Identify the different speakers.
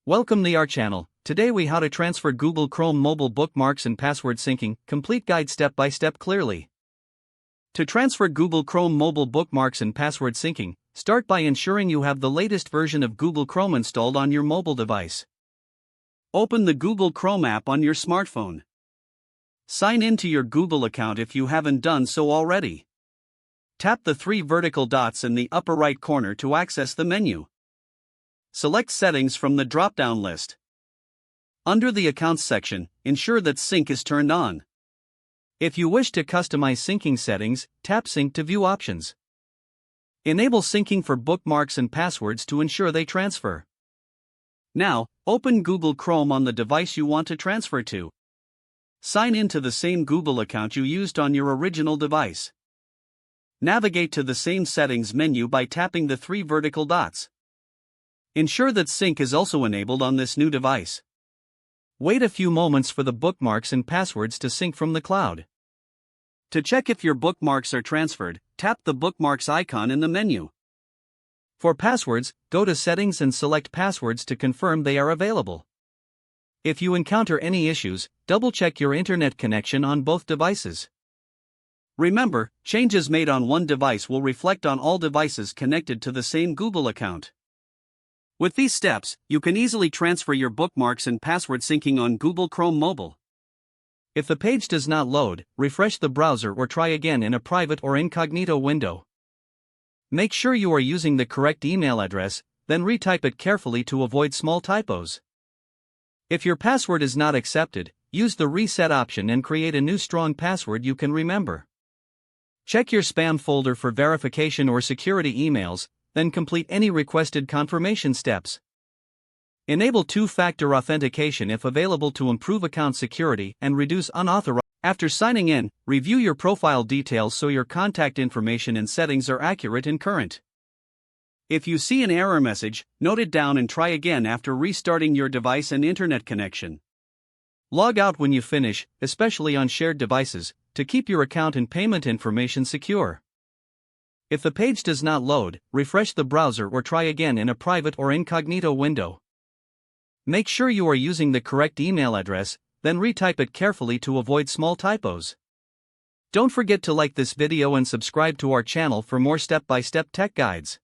Speaker 1: Welcome to our channel. Today we how to transfer Google Chrome mobile bookmarks and password syncing, complete guide step by step clearly. To transfer Google Chrome mobile bookmarks and password syncing, start by ensuring you have the latest version of Google Chrome installed on your mobile device. Open the Google Chrome app on your smartphone. Sign in to your Google account if you haven't done so already. Tap the three vertical dots in the upper right corner to access the menu. Select Settings from the drop-down list. Under the Accounts section, ensure that Sync is turned on. If you wish to customize syncing settings, tap Sync to view options. Enable syncing for bookmarks and passwords to ensure they transfer. Now, open Google Chrome on the device you want to transfer to. Sign in to the same Google account you used on your original device. Navigate to the same settings menu by tapping the three vertical dots. Ensure that sync is also enabled on this new device. Wait a few moments for the bookmarks and passwords to sync from the cloud. To check if your bookmarks are transferred, tap the bookmarks icon in the menu. For passwords, go to Settings and select Passwords to confirm they are available. If you encounter any issues, double-check your internet connection on both devices. Remember, changes made on one device will reflect on all devices connected to the same Google account. With these steps, you can easily transfer your bookmarks and password syncing on Google Chrome Mobile. If the page does not load, refresh the browser or try again in a private or incognito window. Make sure you are using the correct email address, then retype it carefully to avoid small typos. If your password is not accepted, use the reset option and create a new strong password you can remember. Check your spam folder for verification or security emails, then complete any requested confirmation steps. Enable two-factor authentication if available to improve account security and reduce unauthorized. After signing in, review your profile details so your contact information and settings are accurate and current. If you see an error message, note it down and try again after restarting your device and internet connection. Log out when you finish, especially on shared devices, to keep your account and payment information secure. If the page does not load, refresh the browser or try again in a private or incognito window. Make sure you are using the correct email address, then retype it carefully to avoid small typos. Don't forget to like this video and subscribe to our channel for more step-by-step tech guides.